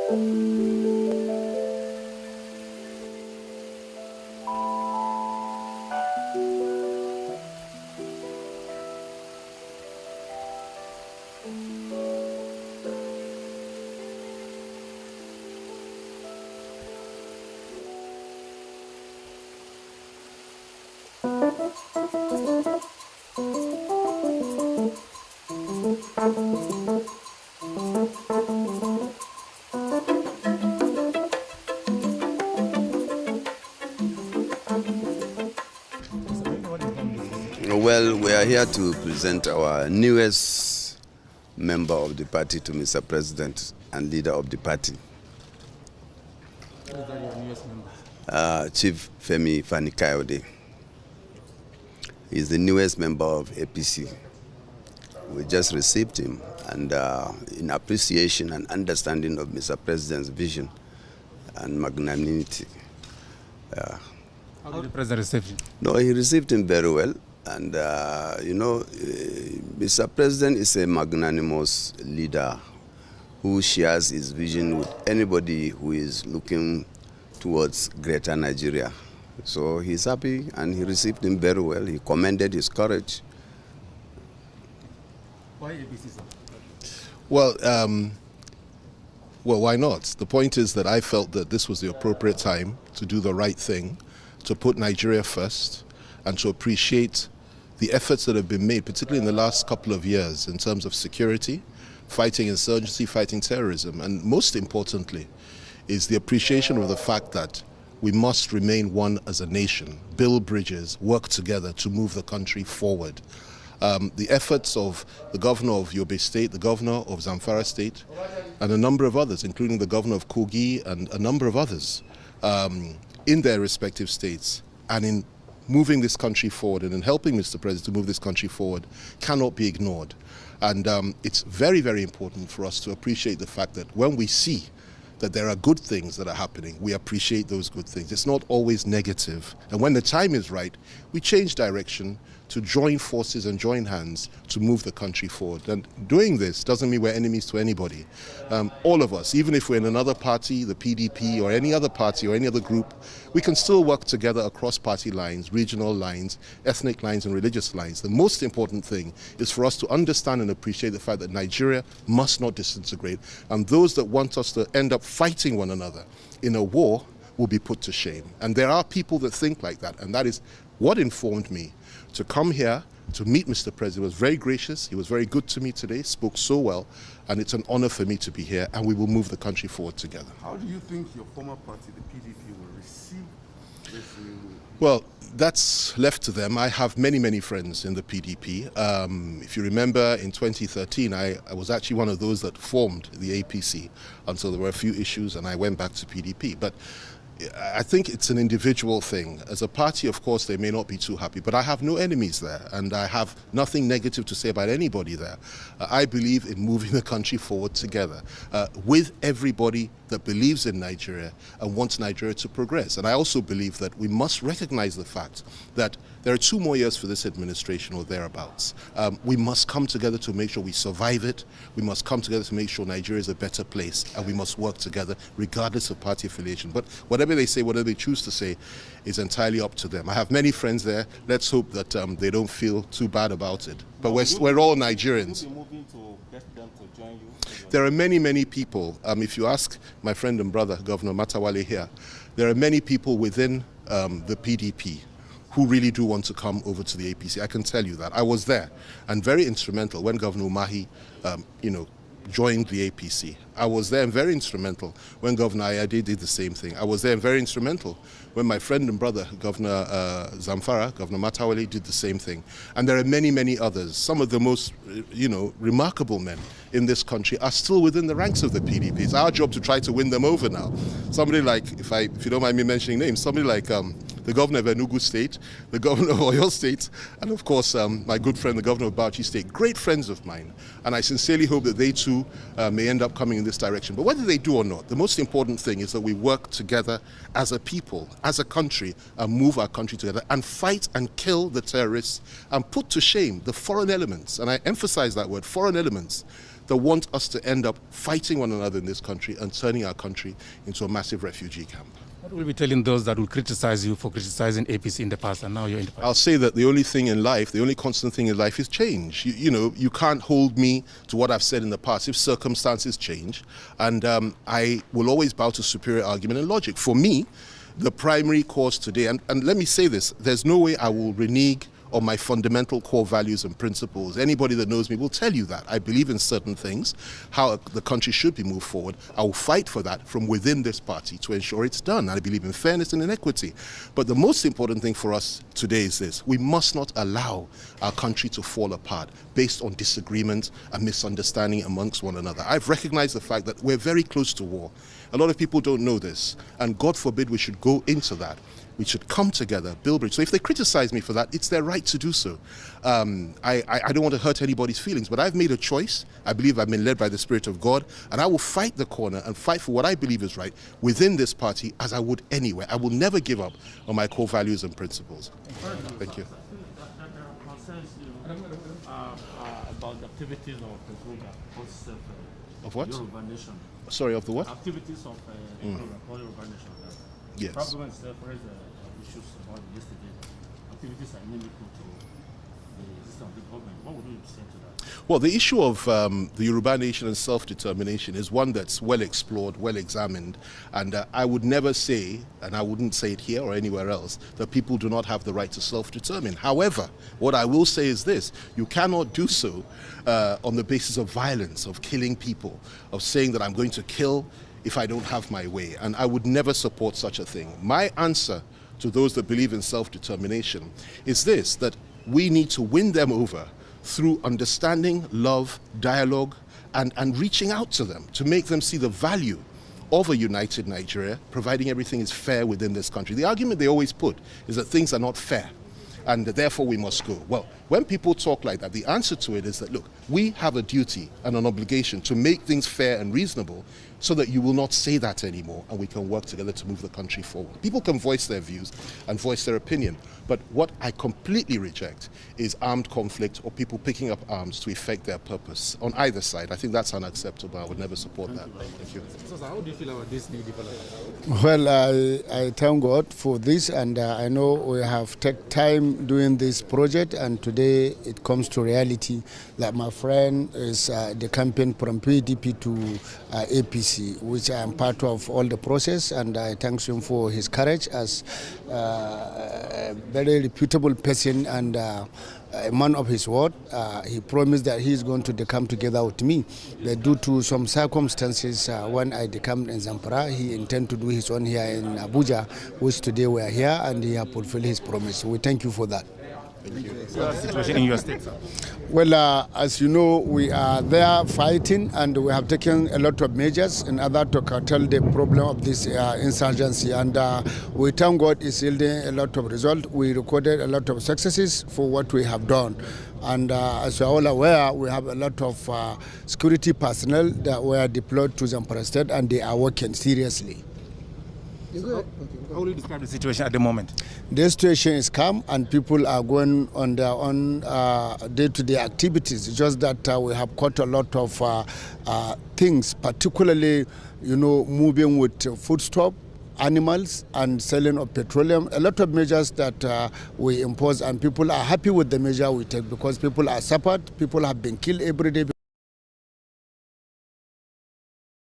Well, we are here to present our newest member of the party to Mr. President and leader of the party. Who is that, your newest member? Chief Femi Fani Kayode. He's the newest member of APC. We just received him, and in appreciation and understanding of Mr. President's vision and magnanimity. How did the President receive him? No, he received him very well. And, Mr. President is a magnanimous leader who shares his vision with anybody who is looking towards greater Nigeria. So he's happy, and he received him very well. He commended his courage. Why APC, sir? Well, why not? The point is that I felt that this was the appropriate time to do the right thing, to put Nigeria first, and to appreciate the efforts that have been made, particularly in the last couple of years, in terms of security, fighting insurgency, fighting terrorism, and most importantly is the appreciation of the fact that we must remain one as a nation, build bridges, work together to move the country forward. The efforts of the governor of Yobe State, the governor of Zamfara State, and a number of others, including the governor of Kogi and a number of others, in their respective states, and in moving this country forward and in helping Mr. President to move this country forward, cannot be ignored. And it's very, very important for us to appreciate the fact that when we see that there are good things that are happening, we appreciate those good things. It's not always negative. And when the time is right, we change direction to join forces and join hands to move the country forward. And doing this doesn't mean we're enemies to anybody. All of us, even if we're in another party, the PDP or any other party or any other group, we can still work together across party lines, regional lines, ethnic lines and religious lines. The most important thing is for us to understand and appreciate the fact that Nigeria must not disintegrate, and those that want us to end up fighting one another in a war will be put to shame. And there are people that think like that, and that is what informed me to come here to meet Mr. President. He was very gracious, he was very good to me today, spoke so well, and it's an honor for me to be here, and we will move the country forward together. How do you think your former party, the PDP, will receive this new? Well, that's left to them. I have many, many friends in the PDP. If you remember, in 2013, I was actually one of those that formed the APC until there were a few issues and I went back to PDP. But I think it's an individual thing. As a party, of course, they may not be too happy, but I have no enemies there, and I have nothing negative to say about anybody there. I believe in moving the country forward together with everybody that believes in Nigeria and wants Nigeria to progress. And I also believe that we must recognize the fact that there are 2 more years for this administration or thereabouts. We must come together to make sure we survive it. We must come together to make sure Nigeria is a better place, and we must work together regardless of party affiliation. But whatever they say, whatever they choose to say, is entirely up to them. I have many friends there. Let's hope that they don't feel too bad about it. But we're all Nigerians. Will you be moving to get them to join you? There are many, many people. If you ask my friend and brother, Governor Matawale here, there are many people within the PDP who really do want to come over to the APC. I can tell you that. I was there and very instrumental when Governor Umahi, joined the APC. I was there and very instrumental when Governor Ayade did the same thing. I was there and very instrumental when my friend and brother, Governor Zamfara, Governor Matawale, did the same thing. And there are many, many others. Some of the most, remarkable men in this country are still within the ranks of the PDP. It's our job to try to win them over now. Somebody like, if you don't mind me mentioning names, somebody like the the governor of Enugu State, the governor of Oyo State, and of course my good friend, the governor of Bauchi State, great friends of mine. And I sincerely hope that they too may end up coming in this direction. But whether they do or not, the most important thing is that we work together as a people, as a country, and move our country together and fight and kill the terrorists and put to shame the foreign elements, and I emphasize that word, foreign elements, that want us to end up fighting one another in this country and turning our country into a massive refugee camp. What will you be telling those that will criticize you for criticizing APC in the past and now you're in the past? I'll say that the only thing in life, the only constant thing in life is change. You know, you can't hold me to what I've said in the past if circumstances change. And I will always bow to superior argument and logic. For me, the primary cause today, and let me say this, there's no way I will renege on my fundamental core values and principles. Anybody that knows me will tell you that. I believe in certain things, how the country should be moved forward. I will fight for that from within this party to ensure it's done. I believe in fairness and in equity. But the most important thing for us today is this. We must not allow our country to fall apart based on disagreement and misunderstanding amongst one another. I've recognized the fact that we're very close to war. A lot of people don't know this, and God forbid we should go into that. We should come together, build bridges. So if they criticize me for that, it's their right to do so. I don't want to hurt anybody's feelings, but I've made a choice. I believe I've been led by the Spirit of God, and I will fight the corner and fight for what I believe is right within this party as I would anywhere. I will never give up on my core values and principles. Thank you. About the activities of Of what? Yoruba Nation. Sorry, of the what? Activities of Yoruba Nation. Yes. Government raised issues about yesterday. Activities are inimical to the system of the government. What would you say to that? Well, the issue of the Yoruba nation and self-determination is one that's well explored, well examined, and I would never say, and I wouldn't say it here or anywhere else, that people do not have the right to self-determine. However, what I will say is this: you cannot do so on the basis of violence, of killing people, of saying that I'm going to kill if I don't have my way, and I would never support such a thing. My answer to those that believe in self-determination is this: that we need to win them over through understanding, love, dialogue, and reaching out to them to make them see the value of a united Nigeria, providing everything is fair within this country. The argument they always put is that things are not fair, and therefore we must go. Well, when people talk like that, the answer to it is that, look, we have a duty and an obligation to make things fair and reasonable so that you will not say that anymore, and we can work together to move the country forward. People can voice their views and voice their opinion, but what I completely reject is armed conflict or people picking up arms to effect their purpose on either side. I think that's unacceptable. I would never support that. Thank you. So how do you feel about this new development? Well, I thank God for this, and I know we have taken time doing this project, and today it comes to reality that my friend is decamping from PDP to APC, which I am part of all the process, and I thank him for his courage as a very reputable person and a man of his word. He promised that he is going to decamp together with me. But due to some circumstances, when I decamped in Zamfara, he intended to do his own here in Abuja, which today we are here, and he has fulfilled his promise. So we thank you for that. Thank you. So the situation in your state? Well, as you know, we are there fighting, and we have taken a lot of measures in order to curtail the problem of this insurgency. And we thank God it's yielding a lot of results. We recorded a lot of successes for what we have done. And as you are all aware, we have a lot of security personnel that were deployed to Zamfara State, and they are working seriously. So how will you describe the situation at the moment? The situation is calm, and people are going on their own day-to-day activities. It's just that we have caught a lot of things, particularly, moving with foodstuff, animals, and selling of petroleum. A lot of measures that we impose, and people are happy with the measure we take because people are suffered, people have been killed every day.